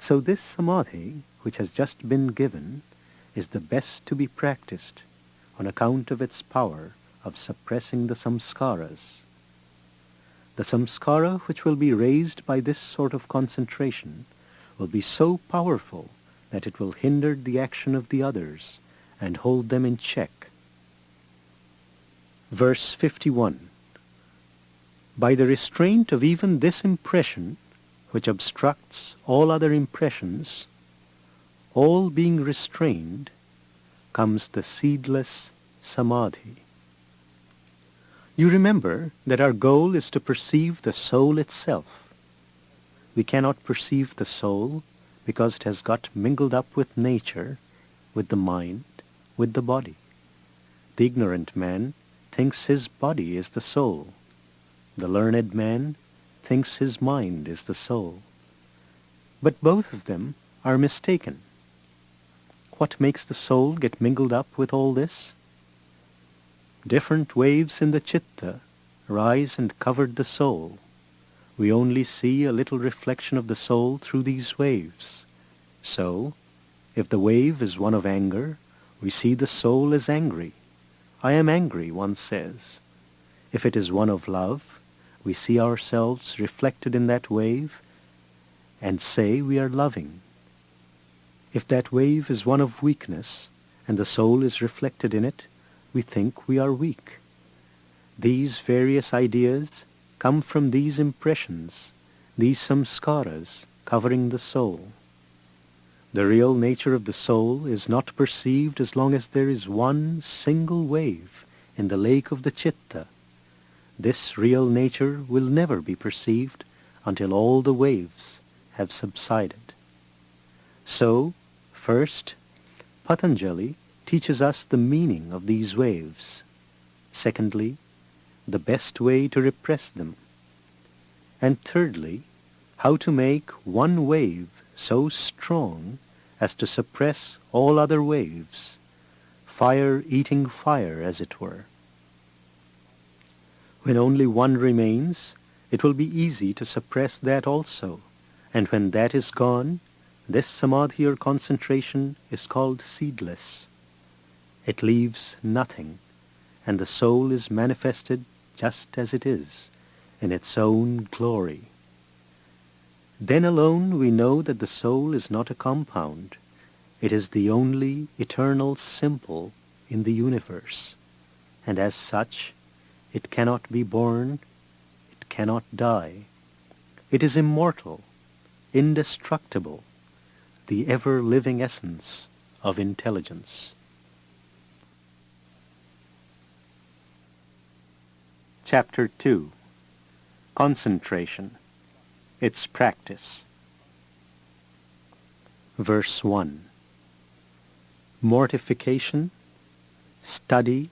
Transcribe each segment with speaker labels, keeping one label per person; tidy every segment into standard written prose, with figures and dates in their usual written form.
Speaker 1: So this samadhi, which has just been given, is the best to be practiced on account of its power of suppressing the samskaras. The samskara which will be raised by this sort of concentration will be so powerful that it will hinder the action of the others and hold them in check. Verse 51. By the restraint of even this impression, which obstructs all other impressions, all being restrained, comes the seedless samadhi. You remember that our goal is to perceive the soul itself. We cannot perceive the soul because it has got mingled up with nature, with the mind, with the body. The ignorant man thinks his body is the soul. The learned man thinks his mind is the soul. But both of them are mistaken. What makes the soul get mingled up with all this? Different waves in the citta rise and cover the soul. We only see a little reflection of the soul through these waves. So, if the wave is one of anger, we see the soul as angry. I am angry, one says. If it is one of love, we see ourselves reflected in that wave and say we are loving. If that wave is one of weakness and the soul is reflected in it, we think we are weak. These various ideas come from these impressions, these samskaras covering the soul. The real nature of the soul is not perceived as long as there is one single wave in the lake of the citta. This real nature will never be perceived until all the waves have subsided. So, first, Patanjali teaches us the meaning of these waves. Secondly, the best way to repress them. And thirdly, how to make one wave so strong as to suppress all other waves, fire eating fire, as it were. When only one remains, it will be easy to suppress that also, and when that is gone, this samadhi or concentration is called seedless. It leaves nothing, and the soul is manifested just as it is, in its own glory. Then alone we know that the soul is not a compound. It is the only eternal simple in the universe, and as such, it cannot be born, it cannot die. It is immortal, indestructible, the ever-living essence of intelligence. Chapter 2. Concentration. Its practice. Verse 1. Mortification, study,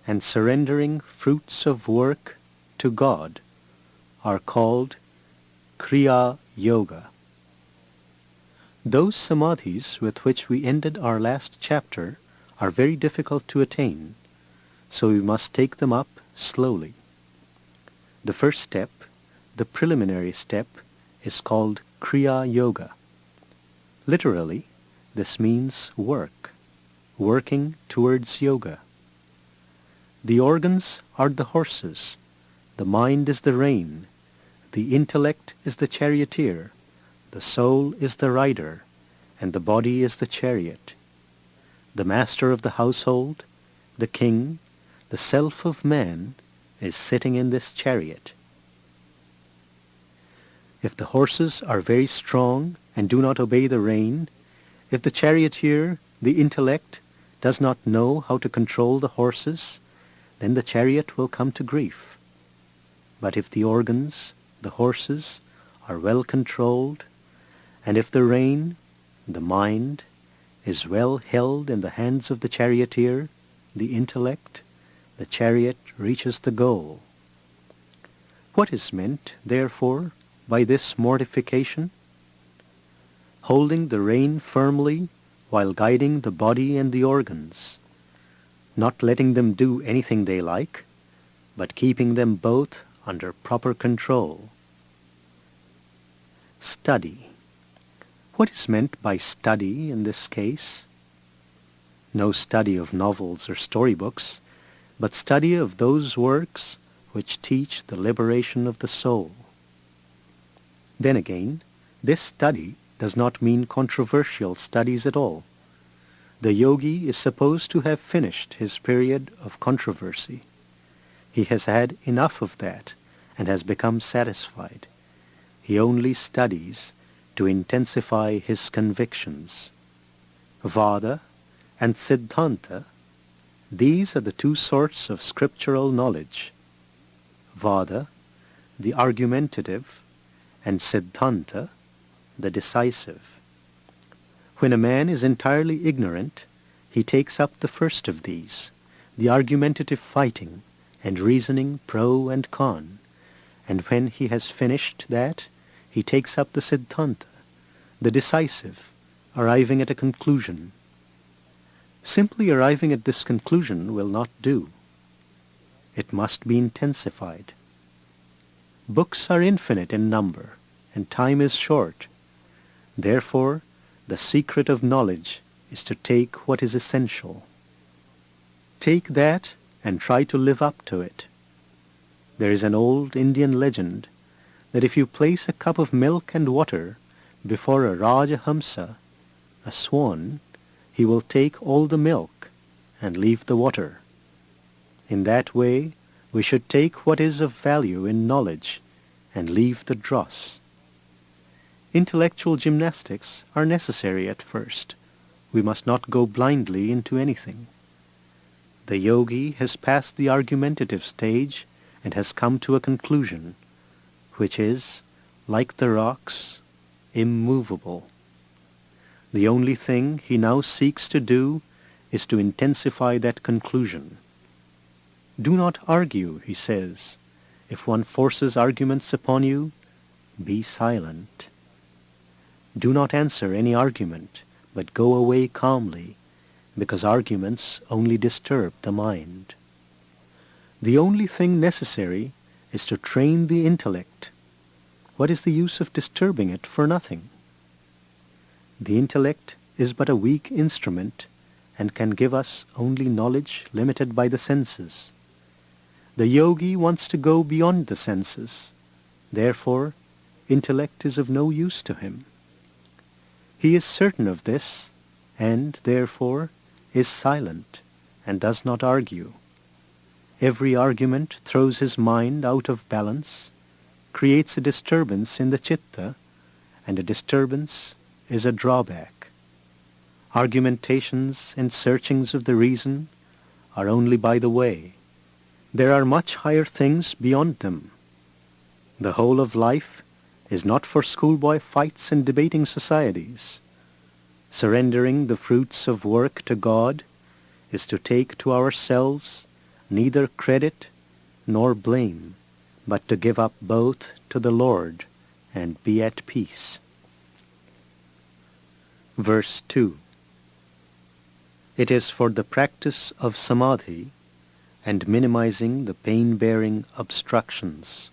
Speaker 1: and surrendering fruits of work to God are called Kriya Yoga. Those samadhis with which we ended our last chapter are very difficult to attain, so we must take them up slowly. The first step, the preliminary step, is called Kriya Yoga. Literally, this means work, working towards yoga. The organs are the horses, the mind is the rein, the intellect is the charioteer, the soul is the rider, and the body is the chariot. The master of the household, the king, the self of man, is sitting in this chariot. If the horses are very strong and do not obey the rein, if the charioteer, the intellect, does not know how to control the horses, then the chariot will come to grief. But if the organs, the horses, are well controlled, and if the rein, the mind, is well held in the hands of the charioteer, the intellect, the chariot reaches the goal. What is meant, therefore, by this mortification? Holding the rein firmly while guiding the body and the organs, not letting them do anything they like, but keeping them both under proper control. Study. What is meant by study in this case? No study of novels or storybooks, but study of those works which teach the liberation of the soul. Then again, this study does not mean controversial studies at all. The yogi is supposed to have finished his period of controversy. He has had enough of that and has become satisfied. He only studies to intensify his convictions. Vada and Siddhanta, these are the two sorts of scriptural knowledge. Vada, the argumentative, and Siddhanta, the decisive. When a man is entirely ignorant, he takes up the first of these, the argumentative fighting and reasoning pro and con, and when he has finished that, he takes up the Siddhanta, the decisive, arriving at a conclusion. Simply arriving at this conclusion will not do. It must be intensified. Books are infinite in number, and time is short. Therefore, the secret of knowledge is to take what is essential. Take that and try to live up to it. There is an old Indian legend that if you place a cup of milk and water before a Rajahamsa, a swan, he will take all the milk and leave the water. In that way, we should take what is of value in knowledge and leave the dross. Intellectual gymnastics are necessary at first. We must not go blindly into anything. The yogi has passed the argumentative stage and has come to a conclusion, which is, like the rocks, immovable. The only thing he now seeks to do is to intensify that conclusion. Do not argue, he says. If one forces arguments upon you, be silent. Do not answer any argument, but go away calmly, because arguments only disturb the mind. The only thing necessary is to train the intellect. What is the use of disturbing it for nothing? The intellect is but a weak instrument and can give us only knowledge limited by the senses. The yogi wants to go beyond the senses. Therefore, intellect is of no use to him. He is certain of this, and, therefore, is silent and does not argue. Every argument throws his mind out of balance, creates a disturbance in the citta, and a disturbance is a drawback. Argumentations and searchings of the reason are only by the way. There are much higher things beyond them. The whole of life is not for schoolboy fights and debating societies. Surrendering the fruits of work to God is to take to ourselves neither credit nor blame, but to give up both to the Lord and be at peace. Verse 2. It is for the practice of samadhi and minimizing the pain-bearing obstructions.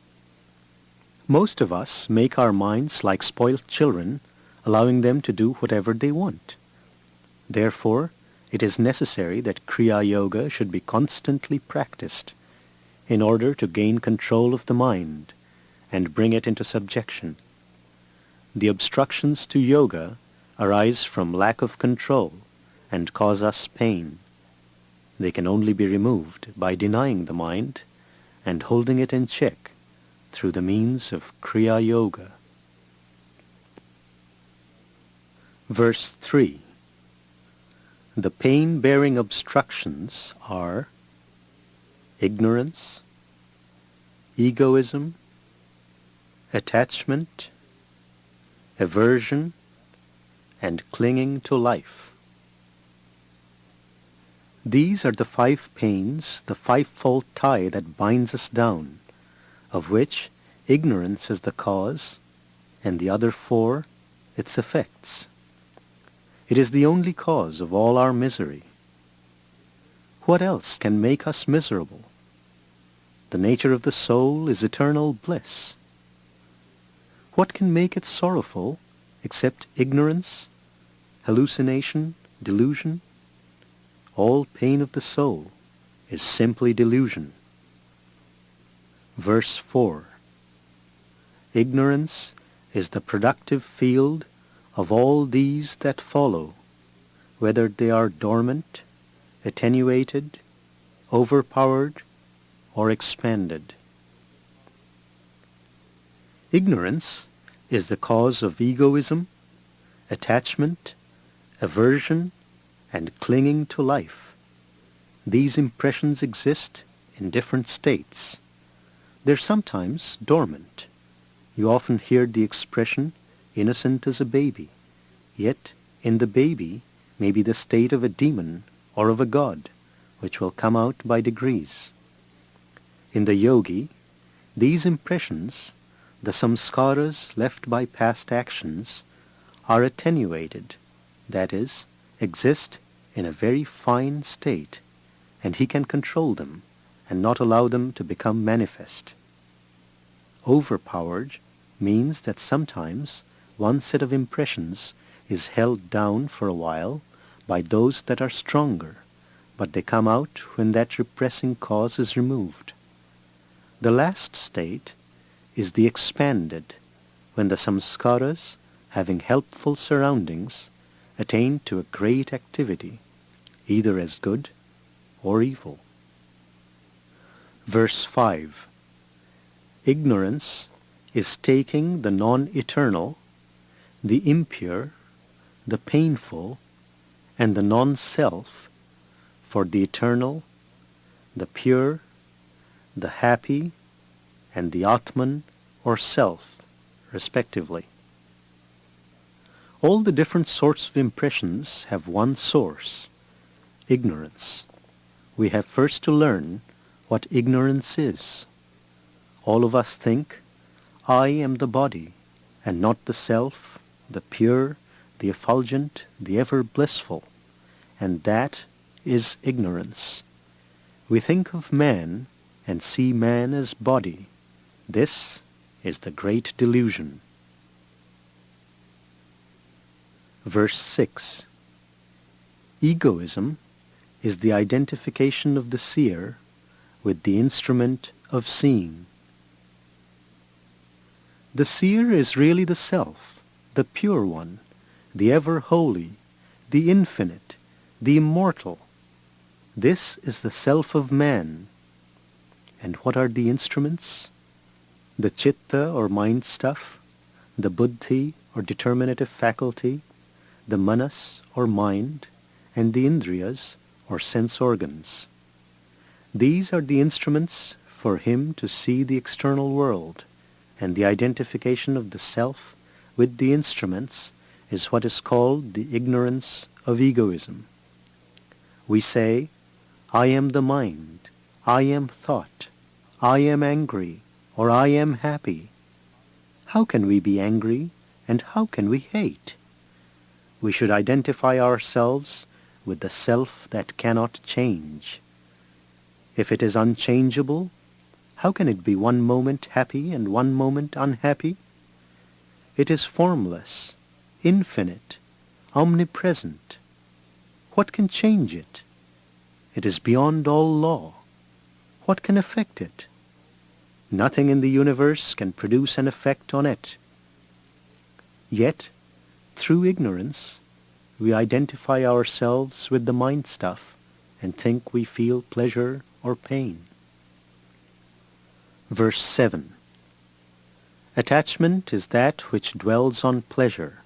Speaker 1: Most of us make our minds like spoilt children, allowing them to do whatever they want. Therefore, it is necessary that Kriya Yoga should be constantly practiced in order to gain control of the mind and bring it into subjection. The obstructions to yoga arise from lack of control and cause us pain. They can only be removed by denying the mind and holding it in check through the means of Kriya Yoga. Verse 3. The pain-bearing obstructions are ignorance, egoism, attachment, aversion, and clinging to life. These are the 5 pains, the 5-fold tie that binds us down, of which ignorance is the cause, and the other 4 its effects. It is the only cause of all our misery. What else can make us miserable? The nature of the soul is eternal bliss. What can make it sorrowful except ignorance, hallucination, delusion? All pain of the soul is simply delusion. Verse 4. Ignorance is the productive field of all these that follow, whether they are dormant, attenuated, overpowered, or expanded. Ignorance is the cause of egoism, attachment, aversion, and clinging to life. These impressions exist in different states. They're sometimes dormant. You often hear the expression, innocent as a baby. Yet in the baby may be the state of a demon or of a god, which will come out by degrees. In the yogi, these impressions, the samskaras left by past actions, are attenuated, that is, exist in a very fine state, and he can control them and not allow them to become manifest. Overpowered means that sometimes one set of impressions is held down for a while by those that are stronger, but they come out when that repressing cause is removed. The last state is the expanded, when the samskaras, having helpful surroundings, attain to a great activity, either as good or evil. Verse 5. Ignorance is taking the non-eternal, the impure, the painful, and the non-self for the eternal, the pure, the happy, and the Atman or self, respectively. All the different sorts of impressions have one source, ignorance. We have first to learn what ignorance is. All of us think, I am the body, and not the self, the pure, the effulgent, the ever blissful, and that is ignorance. We think of man and see man as body. This is the great delusion. Verse 6. Egoism is the identification of the seer with the instrument of seeing. The seer is really the self, the pure one, the ever holy, the infinite, the immortal. This is the self of man. And what are the instruments? The chitta or mind stuff, the buddhi or determinative faculty, the manas or mind, and the indriyas or sense organs. These are the instruments for him to see the external world, and the identification of the self with the instruments is what is called the ignorance of egoism. We say, I am the mind, I am thought, I am angry, or I am happy. How can we be angry, and how can we hate? We should identify ourselves with the self that cannot change. If it is unchangeable, how can it be one moment happy and one moment unhappy? It is formless, infinite, omnipresent. What can change it? It is beyond all law. What can affect it? Nothing in the universe can produce an effect on it. Yet, through ignorance, we identify ourselves with the mind stuff and think we feel pleasure or pain. Verse 7. Attachment is that which dwells on pleasure.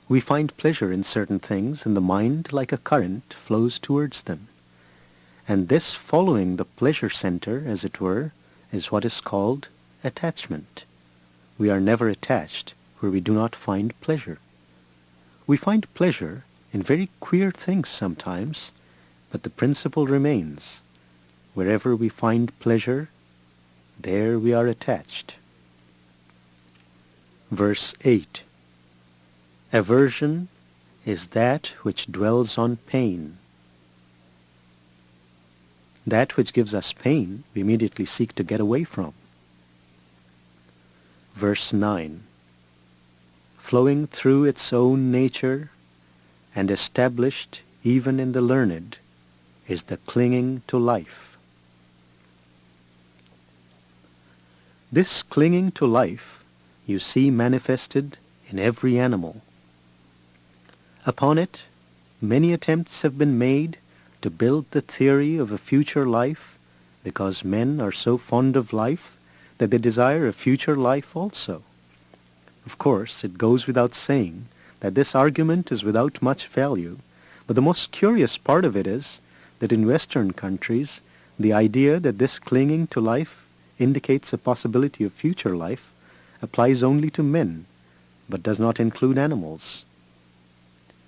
Speaker 1: We find pleasure in certain things, and the mind, like a current, flows towards them. And this following the pleasure center, as it were, is what is called attachment. We are never attached where we do not find pleasure. We find pleasure in very queer things sometimes, but the principle remains. Wherever we find pleasure, there we are attached. Verse 8. Aversion is that which dwells on pain. That which gives us pain, we immediately seek to get away from. Verse 9. flowing through its own nature and established even in the learned, is the clinging to life. This clinging to life you see manifested in every animal. Upon it, many attempts have been made to build the theory of a future life, because men are so fond of life that they desire a future life also. Of course, it goes without saying that this argument is without much value, but the most curious part of it is that in Western countries, the idea that this clinging to life indicates a possibility of future life applies only to men, but does not include animals.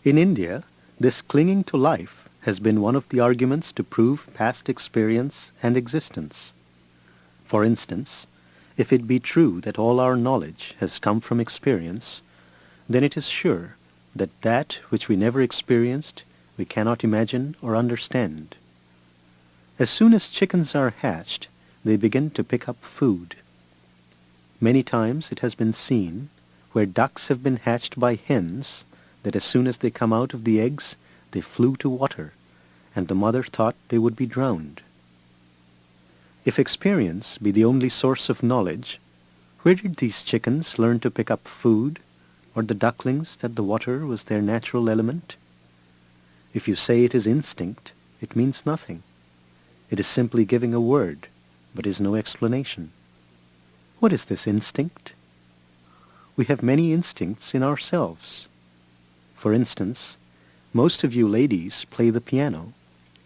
Speaker 1: In India, this clinging to life has been one of the arguments to prove past experience and existence. For instance, if it be true that all our knowledge has come from experience, then it is sure that that which we never experienced we cannot imagine or understand. As soon as chickens are hatched, they begin to pick up food. Many times it has been seen where ducks have been hatched by hens that as soon as they come out of the eggs, they flew to water, and the mother thought they would be drowned. If experience be the only source of knowledge, where did these chickens learn to pick up food, or the ducklings that the water was their natural element? If you say it is instinct, it means nothing. It is simply giving a word, but is no explanation. What is this instinct? We have many instincts in ourselves. For instance, most of you ladies play the piano,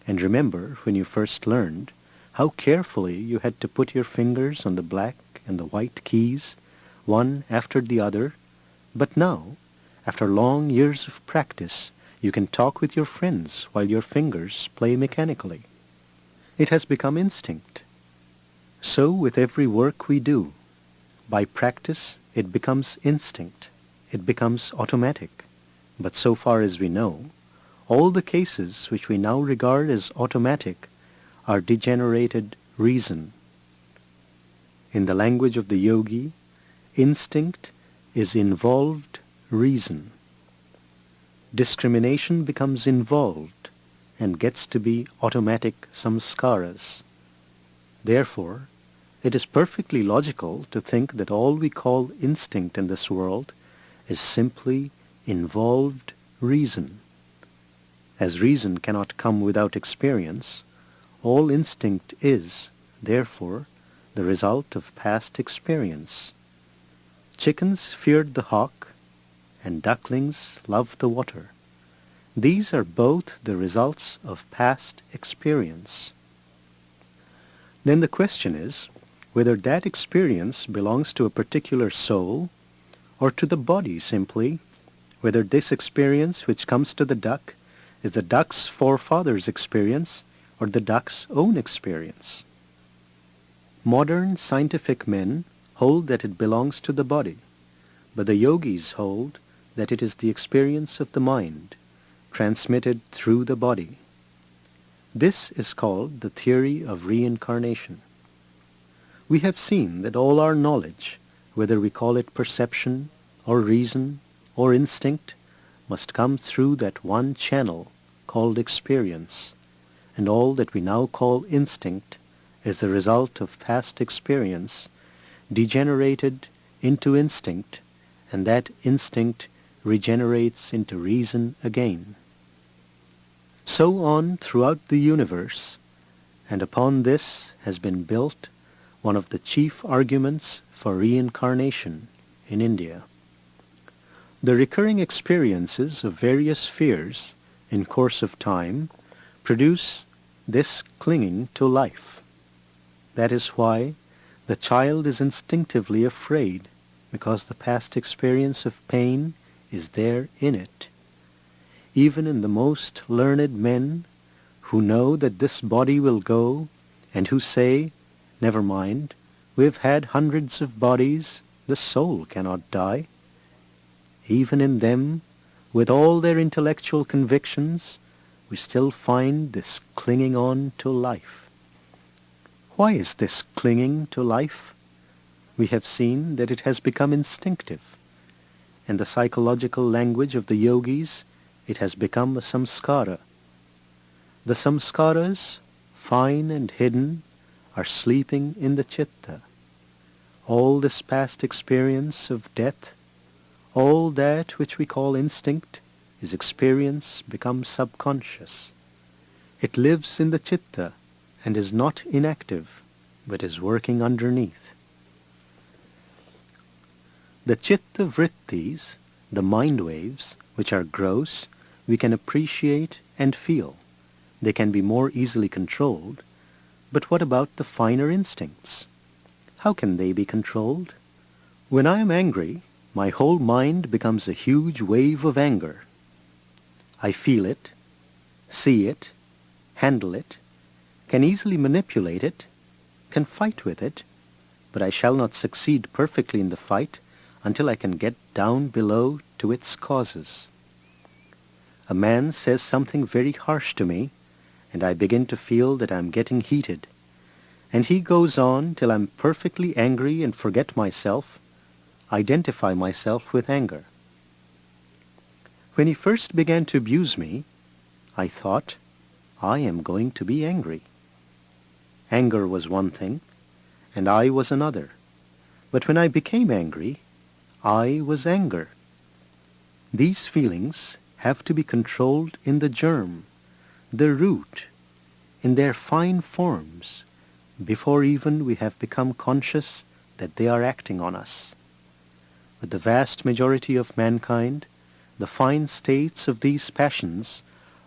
Speaker 1: and remember when you first learned how carefully you had to put your fingers on the black and the white keys, one after the other, but now, after long years of practice, you can talk with your friends while your fingers play mechanically. It has become instinct. So with every work we do. By practice, it becomes instinct. It becomes automatic. But so far as we know, all the cases which we now regard as automatic are degenerated reason. In the language of the yogi, instinct is involved reason. Discrimination becomes involved and gets to be automatic samskaras. Therefore, it is perfectly logical to think that all we call instinct in this world is simply involved reason. As reason cannot come without experience, all instinct is, therefore, the result of past experience. Chickens feared the hawk, and ducklings loved the water. These are both the results of past experience. Then the question is whether that experience belongs to a particular soul or to the body simply, whether this experience which comes to the duck is the duck's forefather's experience or the duck's own experience. Modern scientific men hold that it belongs to the body, but the yogis hold that it is the experience of the mind, transmitted through the body. This is called the theory of reincarnation. We have seen that all our knowledge, whether we call it perception or reason or instinct, must come through that one channel called experience, and all that we now call instinct is the result of past experience degenerated into instinct, and that instinct regenerates into reason again. So on throughout the universe, and upon this has been built one of the chief arguments for reincarnation in India. The recurring experiences of various spheres in course of time produce this clinging to life. That is why the child is instinctively afraid, because the past experience of pain is there in it. Even in the most learned men who know that this body will go and who say, "Never mind, we've had hundreds of bodies, the soul cannot die." Even in them, with all their intellectual convictions, we still find this clinging on to life. Why is this clinging to life? We have seen that it has become instinctive. In the psychological language of the yogis, it has become a samskara. The samskaras, fine and hidden, are sleeping in the chitta. All this past experience of death, all that which we call instinct, is experience become subconscious. It lives in the chitta and is not inactive, but is working underneath. The chitta vrittis, the mind waves, which are gross, we can appreciate and feel. They can be more easily controlled. But what about the finer instincts? How can they be controlled? When I am angry, my whole mind becomes a huge wave of anger. I feel it, see it, handle it, can easily manipulate it, can fight with it, but I shall not succeed perfectly in the fight until I can get down below to its causes. A man says something very harsh to me, and I begin to feel that I am getting heated. And he goes on till I am perfectly angry and forget myself, identify myself with anger. When he first began to abuse me, I thought, I am going to be angry. Anger was one thing, and I was another. But when I became angry, I was anger. These feelings have to be controlled in the germ, the root, in their fine forms, before even we have become conscious that they are acting on us. With the vast majority of mankind, the fine states of these passions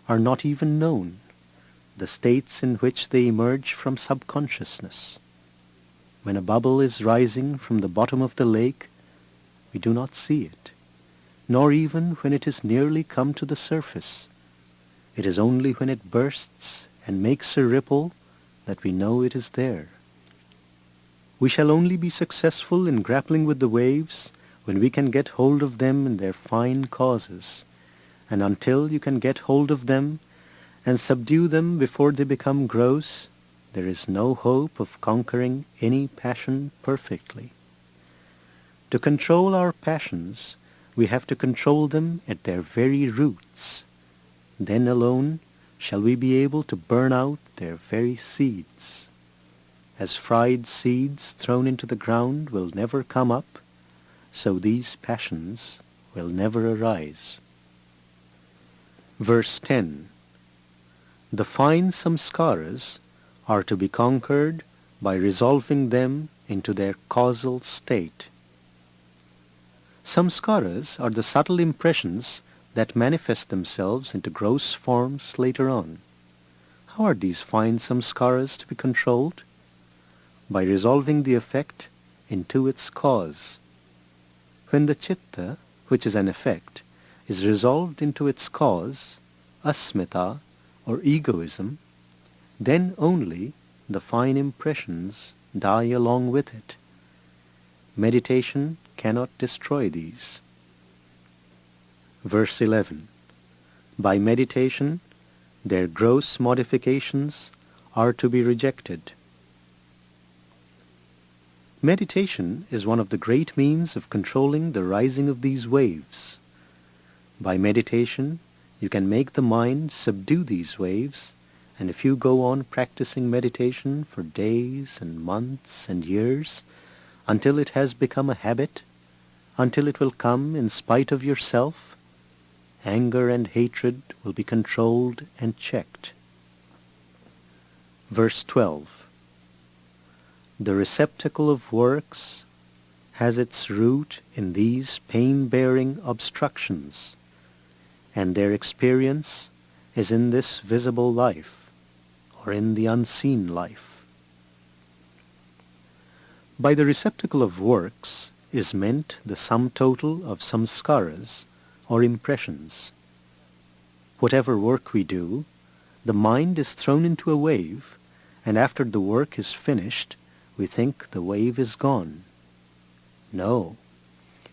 Speaker 1: are not even known, the states in which they emerge from subconsciousness. When a bubble is rising from the bottom of the lake, we do not see it, nor even when it is nearly come to the surface. It is only when it bursts and makes a ripple that we know it is there. We shall only be successful in grappling with the waves when we can get hold of them in their fine causes, and until you can get hold of them and subdue them before they become gross, there is no hope of conquering any passion perfectly. To control our passions, we have to control them at their very roots. Then alone shall we be able to burn out their very seeds. As fried seeds thrown into the ground will never come up, so these passions will never arise. Verse 10. The fine samskaras are to be conquered by resolving them into their causal state. Samskaras are the subtle impressions that manifest themselves into gross forms later on. How are these fine samskaras to be controlled? By resolving the effect into its cause. When the chitta, which is an effect, is resolved into its cause, asmita or egoism, then only the fine impressions die along with it. Meditation cannot destroy these. Verse 11. By meditation, their gross modifications are to be rejected. Meditation is one of the great means of controlling the rising of these waves. By meditation, you can make the mind subdue these waves, and if you go on practicing meditation for days and months and years, until it has become a habit, until it will come in spite of yourself, anger and hatred will be controlled and checked. Verse 12. The receptacle of works has its root in these pain-bearing obstructions, and their experience is in this visible life, or in the unseen life. By the receptacle of works is meant the sum total of samskaras, or impressions. Whatever work we do, the mind is thrown into a wave, and after the work is finished, we think the wave is gone. No,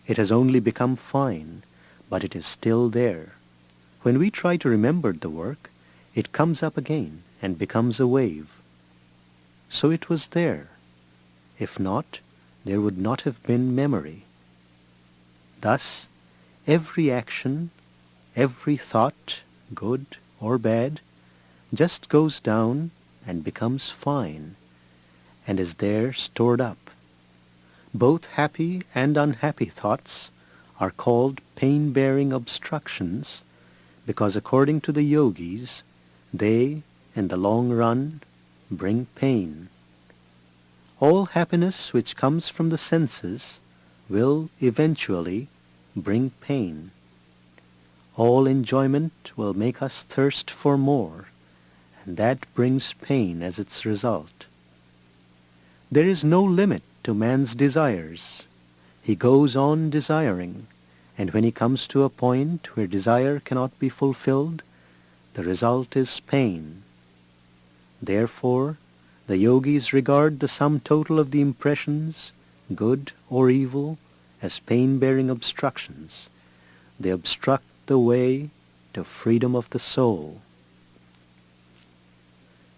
Speaker 1: it has only become fine, but it is still there. When we try to remember the work, it comes up again and becomes a wave. So it was there. If not, there would not have been memory. Thus, every action, every thought, good or bad, just goes down and becomes fine, and is there stored up. Both happy and unhappy thoughts are called pain-bearing obstructions because according to the yogis, they, in the long run, bring pain. All happiness which comes from the senses will eventually bring pain. All enjoyment will make us thirst for more, and that brings pain as its result. There is no limit to man's desires. He goes on desiring, and when he comes to a point where desire cannot be fulfilled, the result is pain. Therefore, the yogis regard the sum total of the impressions, good or evil, as pain-bearing obstructions. They obstruct the way to freedom of the soul.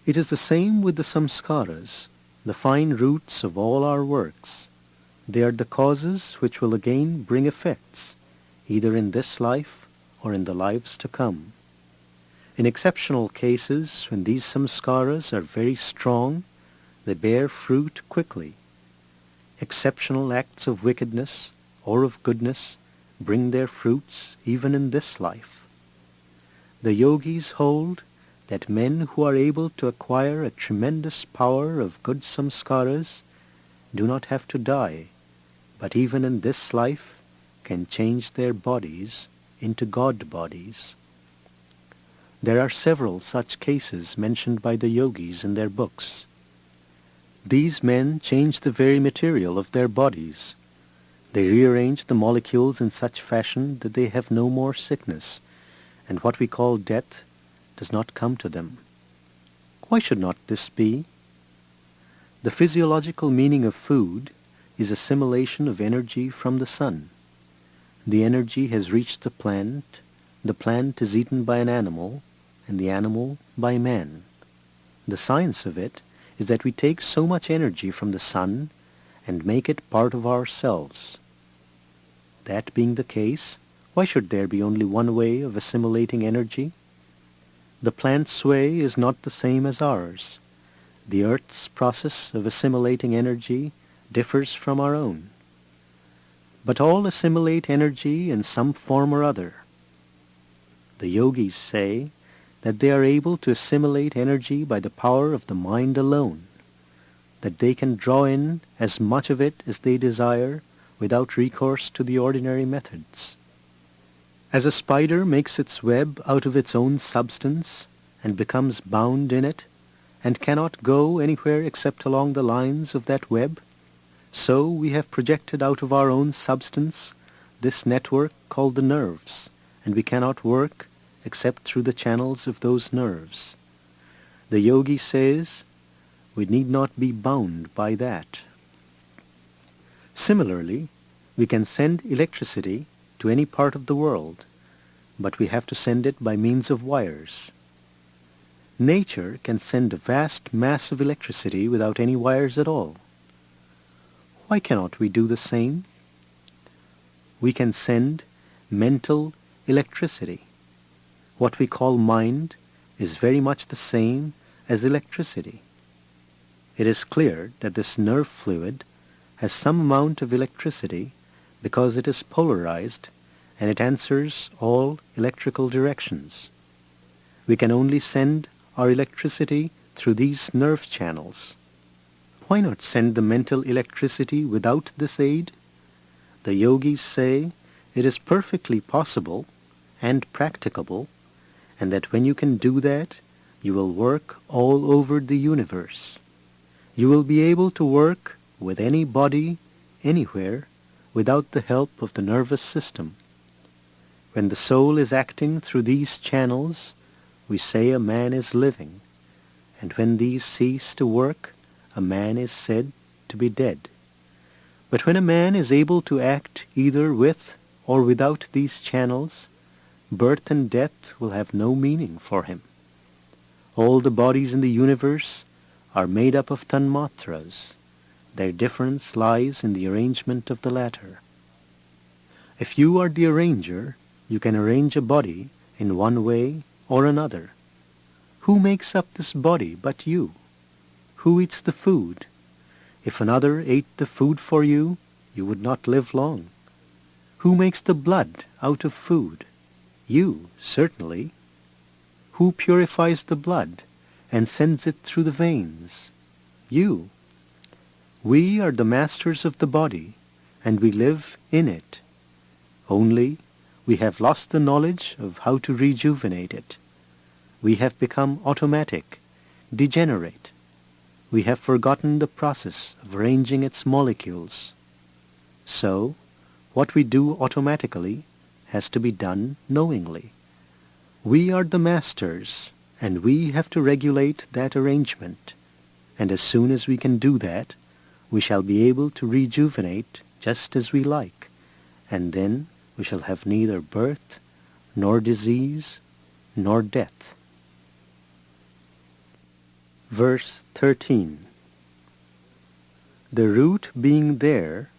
Speaker 1: It is the same with the samskaras, the fine roots of all our works. They are the causes which will again bring effects, either in this life or in the lives to come. In exceptional cases, when these samskaras are very strong, they bear fruit quickly. Exceptional acts of wickedness or of goodness bring their fruits even in this life. The yogis hold that men who are able to acquire a tremendous power of good samskaras do not have to die, but even in this life can change their bodies into God bodies. There are several such cases mentioned by the yogis in their books. These men change the very material of their bodies. They rearrange the molecules in such fashion that they have no more sickness, and what we call death does not come to them. Why should not this be? The physiological meaning of food is assimilation of energy from the sun. The energy has reached the plant is eaten by an animal, and the animal by man. The science of it is that we take so much energy from the sun and make it part of ourselves. That being the case, why should there be only one way of assimilating energy? The plant's way is not the same as ours. The earth's process of assimilating energy differs from our own. But all assimilate energy in some form or other. The yogis say that they are able to assimilate energy by the power of the mind alone, that they can draw in as much of it as they desire without recourse to the ordinary methods. As a spider makes its web out of its own substance and becomes bound in it and cannot go anywhere except along the lines of that web, so we have projected out of our own substance this network called the nerves, and we cannot work except through the channels of those nerves. The yogi says we need not be bound by that. Similarly, we can send electricity to any part of the world, but we have to send it by means of wires. Nature can send a vast mass of electricity without any wires at all. Why cannot we do the same? We can send mental electricity. What we call mind is very much the same as electricity. It is clear that this nerve fluid has some amount of electricity because it is polarized and it answers all electrical directions. We can only send our electricity through these nerve channels. Why not send the mental electricity without this aid? The yogis say it is perfectly possible and practicable, and that when you can do that, you will work all over the universe. You will be able to work with any body, anywhere, without the help of the nervous system. When the soul is acting through these channels, we say a man is living, and when these cease to work, a man is said to be dead. But when a man is able to act either with or without these channels, birth and death will have no meaning for him. All the bodies in the universe are made up of tanmatras. Their difference lies in the arrangement of the latter. If you are the arranger, you can arrange a body in one way or another. Who makes up this body but you? Who eats the food? If another ate the food for you, you would not live long. Who makes the blood out of food? You, certainly. Who purifies the blood and sends it through the veins? You. We are the masters of the body, and we live in it. Only we have lost the knowledge of how to rejuvenate it. We have become automatic, degenerate. We have forgotten the process of arranging its molecules. So, what we do automatically has to be done knowingly. We are the masters, and we have to regulate that arrangement. And as soon as we can do that, we shall be able to rejuvenate just as we like, and then we shall have neither birth, nor disease, nor death. Verse 13. The root being there,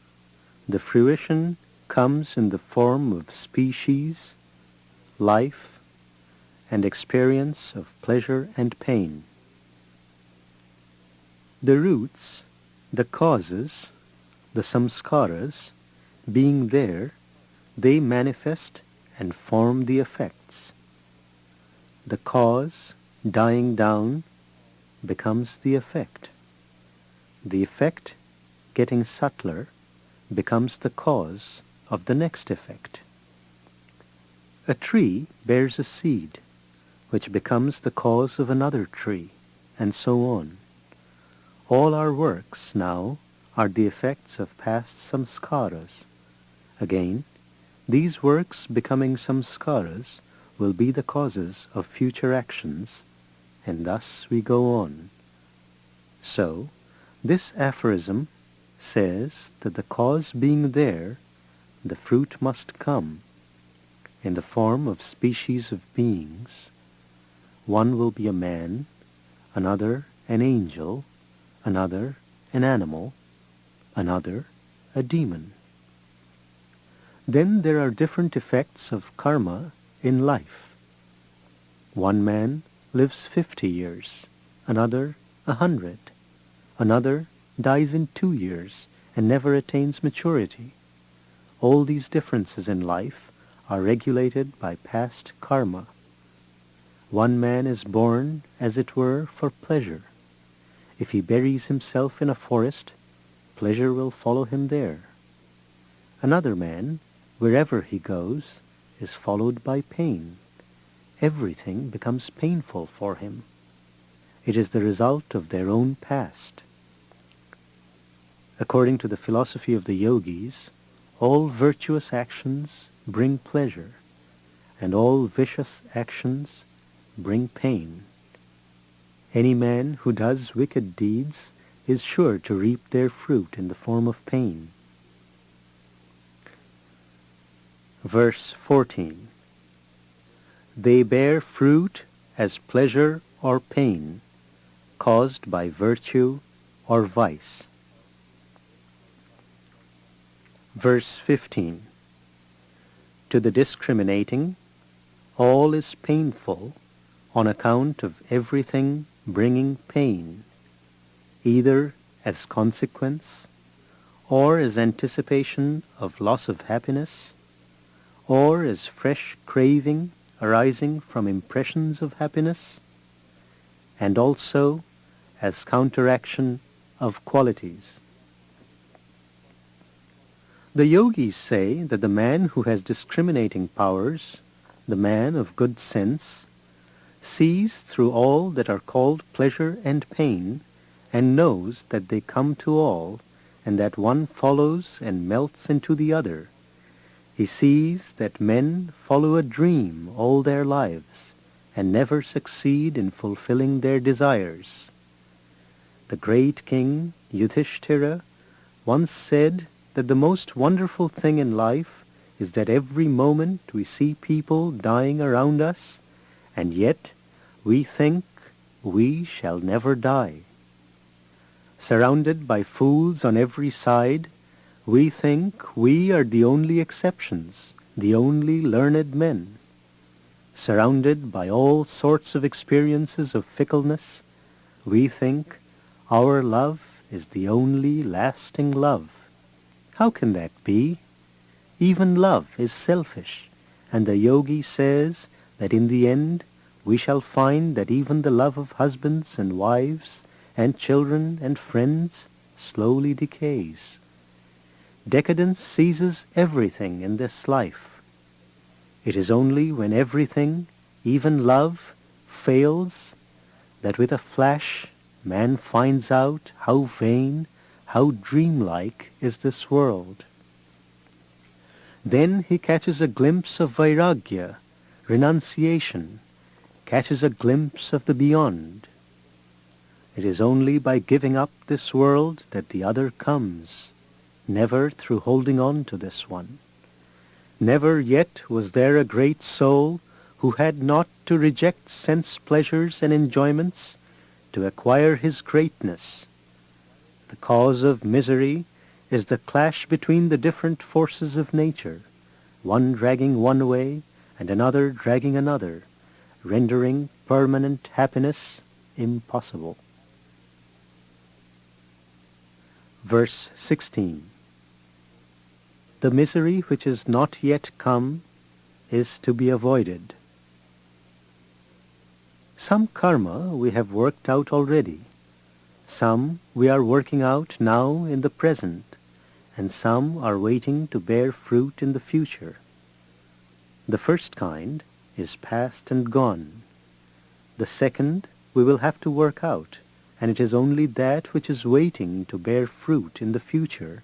Speaker 1: the fruition comes in the form of species, life, and experience of pleasure and pain. The roots, the causes, the samskaras, being there, they manifest and form the effects. The cause, dying down, becomes the effect. The effect, getting subtler, becomes the cause of the next effect. A tree bears a seed, which becomes the cause of another tree, and so on. All our works now are the effects of past samskaras. Again, these works becoming samskaras will be the causes of future actions, and thus we go on. So, this aphorism says that the cause being there, the fruit must come, in the form of species of beings. One will be a man, another an angel, another an animal, another a demon. Then there are different effects of karma in life. One man lives 50 years, another 100, another dies in 2 years and never attains maturity. All these differences in life are regulated by past karma. One man is born, as it were, for pleasure. If he buries himself in a forest, pleasure will follow him there. Another man, wherever he goes, is followed by pain. Everything becomes painful for him. It is the result of their own past. According to the philosophy of the yogis, all virtuous actions bring pleasure, and all vicious actions bring pain. Any man who does wicked deeds is sure to reap their fruit in the form of pain. Verse 14. They bear fruit as pleasure or pain, caused by virtue or vice. Verse 15. To the discriminating, all is painful on account of everything bringing pain, either as consequence, or as anticipation of loss of happiness, or as fresh craving arising from impressions of happiness, and also as counteraction of qualities. The yogis say that the man who has discriminating powers, the man of good sense, sees through all that are called pleasure and pain, and knows that they come to all, and that one follows and melts into the other. He sees that men follow a dream all their lives, and never succeed in fulfilling their desires. The great king Yudhishthira once said that the most wonderful thing in life is that every moment we see people dying around us, and yet we think we shall never die. Surrounded by fools on every side, We think we are the only exceptions, the only learned men. Surrounded by all sorts of experiences of fickleness, we think our love is the only lasting love. How can that be? Even love is selfish, and the yogi says that in the end we shall find that even the love of husbands and wives and children and friends slowly decays. Decadence seizes everything in this life. It is only when everything, even love, fails, that with a flash man finds out how vain, how dreamlike is this world. Then he catches a glimpse of vairagya, renunciation, catches a glimpse of the beyond. It is only by giving up this world that the other comes, never through holding on to this one. Never yet was there a great soul who had not to reject sense pleasures and enjoyments to acquire his greatness. The cause of misery is the clash between the different forces of nature, one dragging one way and another dragging another, rendering permanent happiness impossible. Verse 16. The misery which is not yet come is to be avoided. Some karma we have worked out already. Some we are working out now in the present, and some are waiting to bear fruit in the future. The first kind is past and gone. The second we will have to work out, and it is only that which is waiting to bear fruit in the future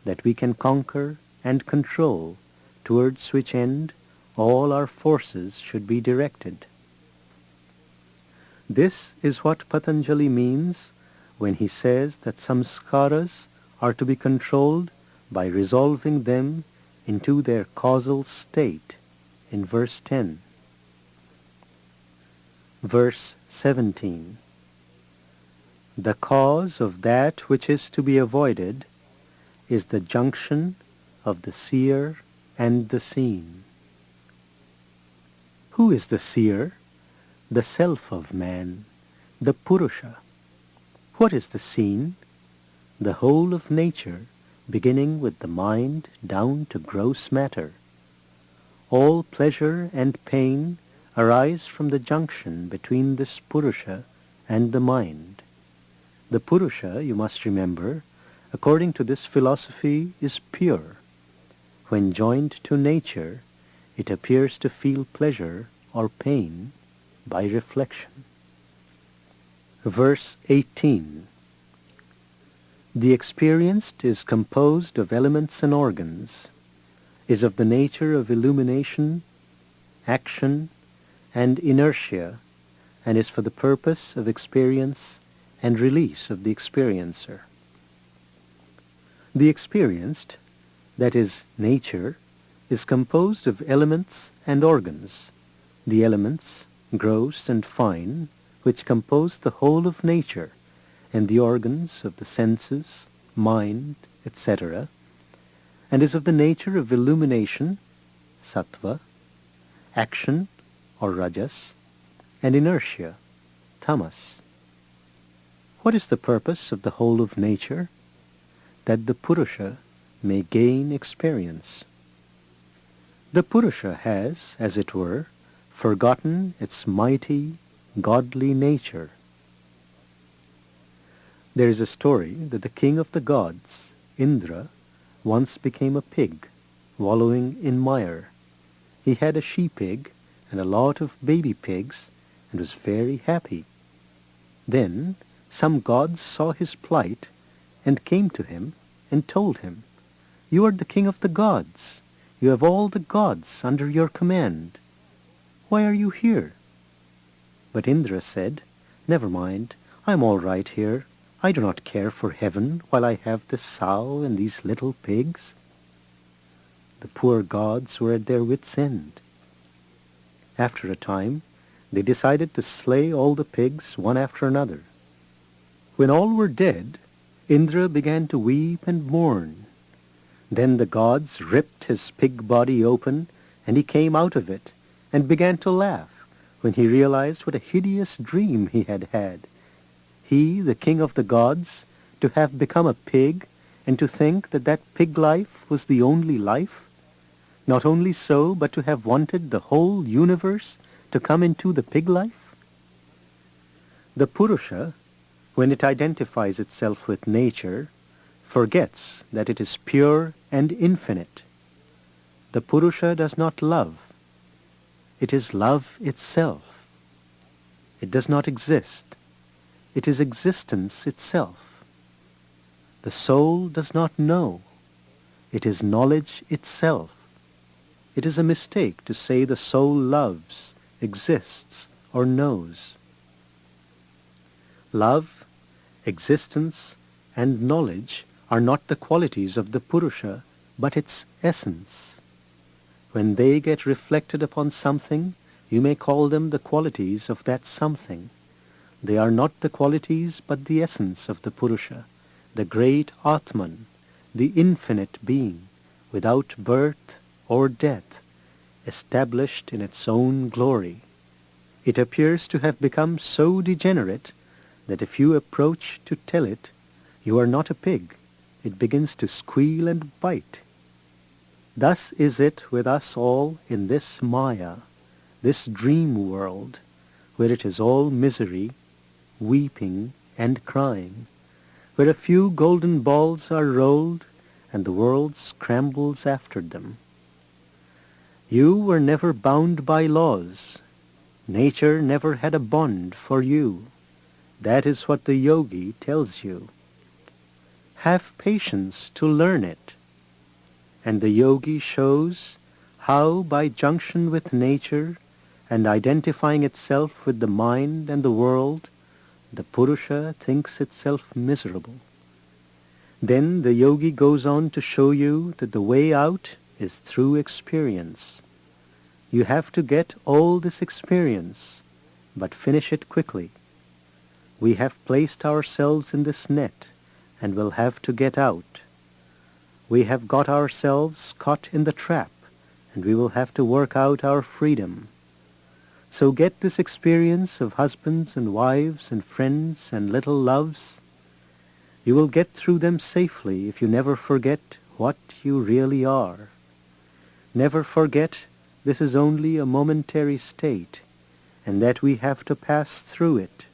Speaker 1: that we can conquer and control, towards which end all our forces should be directed. This is what Patanjali means when he says that samskaras are to be controlled by resolving them into their causal state in verse 10. Verse 17. The cause of that which is to be avoided is the junction of the seer and the seen. Who is the seer? The self of man, the Purusha. What is the seen? The whole of nature, beginning with the mind down to gross matter. All pleasure and pain arise from the junction between this Purusha and the mind. The Purusha, you must remember, according to this philosophy, is pure. When joined to nature, it appears to feel pleasure or pain by reflection. Verse 18. The experienced is composed of elements and organs, is of the nature of illumination, action, and inertia, and is for the purpose of experience and release of the experiencer. The experienced, that is, nature, is composed of elements and organs. The elements, gross and fine, which compose the whole of nature, and the organs of the senses, mind, etc., and is of the nature of illumination, sattva, action, or rajas, and inertia, tamas. What is the purpose of the whole of nature? That the Purusha may gain experience. The Purusha has, as it were, forgotten its mighty, godly nature. There is a story that the king of the gods, Indra, once became a pig, wallowing in mire. He had a she-pig and a lot of baby pigs, and was very happy. Then some gods saw his plight and came to him and told him, "You are the king of the gods. You have all the gods under your command. Why are you here?" But Indra said, "Never mind, I am all right here. I do not care for heaven while I have this sow and these little pigs." The poor gods were at their wits' end. After a time, they decided to slay all the pigs one after another. When all were dead, Indra began to weep and mourn. Then the gods ripped his pig body open, and he came out of it, and began to laugh when he realized what a hideous dream he had had. He, the king of the gods, to have become a pig, and to think that that pig life was the only life. Not only so, but to have wanted the whole universe to come into the pig life. The Purusha, when it identifies itself with nature, forgets that it is pure and infinite. The Purusha does not love. It is love itself. It does not exist. It is existence itself. The soul does not know. It is knowledge itself. It is a mistake to say the soul loves, exists, or knows. Love, existence, and knowledge are not the qualities of the Purusha, but its essence. When they get reflected upon something, you may call them the qualities of that something. They are not the qualities, but the essence of the Purusha, the great Atman, the infinite being, without birth or death, established in its own glory. It appears to have become so degenerate that if you approach to tell it, you are not a pig, it begins to squeal and bite. Thus is it with us all in this Maya, this dream world, where it is all misery, weeping and crying, where a few golden balls are rolled and the world scrambles after them. You were never bound by laws. Nature never had a bond for you. That is what the yogi tells you. Have patience to learn it. And the yogi shows how by junction with nature and identifying itself with the mind and the world, the Purusha thinks itself miserable. Then the yogi goes on to show you that the way out is through experience. You have to get all this experience, but finish it quickly. We have placed ourselves in this net and will have to get out. We have got ourselves caught in the trap and we will have to work out our freedom. So get this experience of husbands and wives and friends and little loves. You will get through them safely if you never forget what you really are. Never forget this is only a momentary state and that we have to pass through it.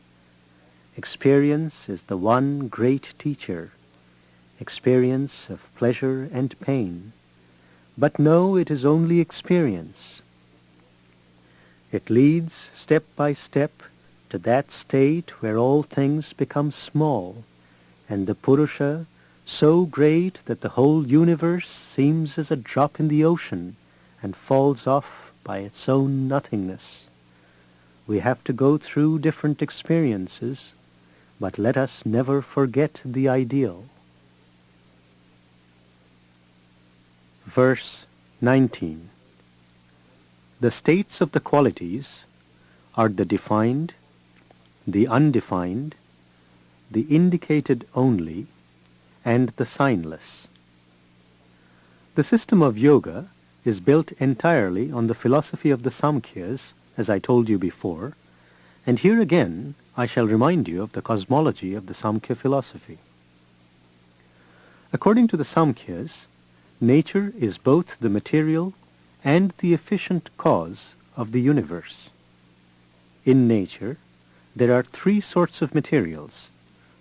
Speaker 1: Experience is the one great teacher, experience of pleasure and pain. But know it is only experience. It leads step by step to that state where all things become small, and the Purusha so great that the whole universe seems as a drop in the ocean and falls off by its own nothingness. We have to go through different experiences, but let us never forget the ideal. Verse 19. The states of the qualities are the defined, the undefined, the indicated only, and the signless. The system of yoga is built entirely on the philosophy of the Samkhyas, as I told you before, and here again I shall remind you of the cosmology of the Samkhya philosophy. According to the Samkhyas, nature is both the material and the efficient cause of the universe. In nature, there are three sorts of materials: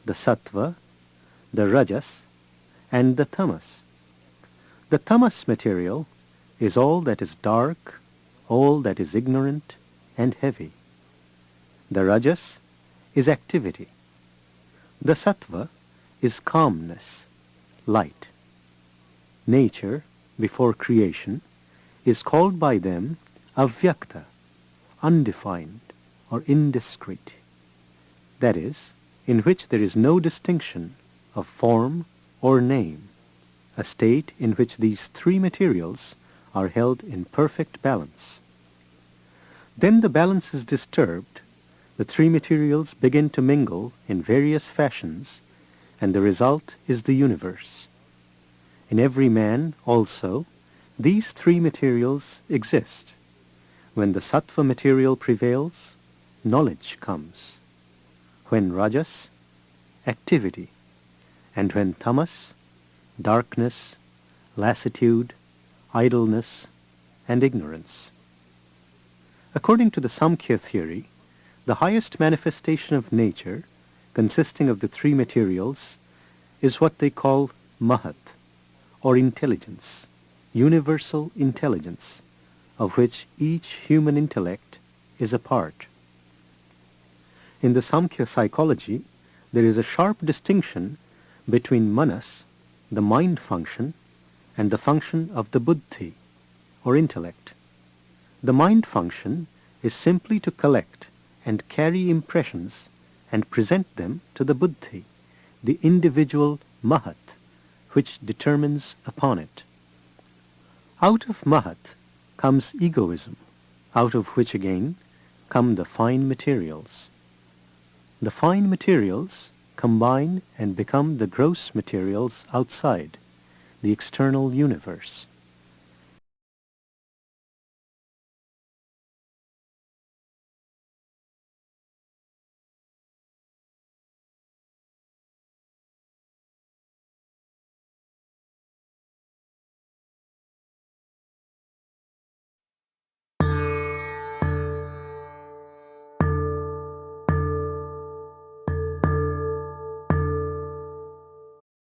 Speaker 1: the sattva, the rajas, and the tamas. The tamas material is all that is dark, all that is ignorant and heavy. The rajas is activity. The sattva is calmness, light. Nature, before creation, is called by them avyakta, undefined or indiscrete. That is, in which there is no distinction of form or name, a state in which these three materials are held in perfect balance. Then the balance is disturbed, the three materials begin to mingle in various fashions, and the result is the universe. In every man also, these three materials exist. When the sattva material prevails, knowledge comes. When rajas, activity. And when tamas, darkness, lassitude, idleness, and ignorance. According to the Samkhya theory, the highest manifestation of nature, consisting of the three materials, is what they call Mahat, or intelligence, universal intelligence, of which each human intellect is a part. In the Samkhya psychology, there is a sharp distinction between manas, the mind function, and the function of the buddhi, or intellect. The mind function is simply to collect and carry impressions and present them to the buddhi, the individual mahat, which determines upon it. Out of mahat comes egoism, out of which again come the fine materials. The fine materials combine and become the gross materials outside, the external universe.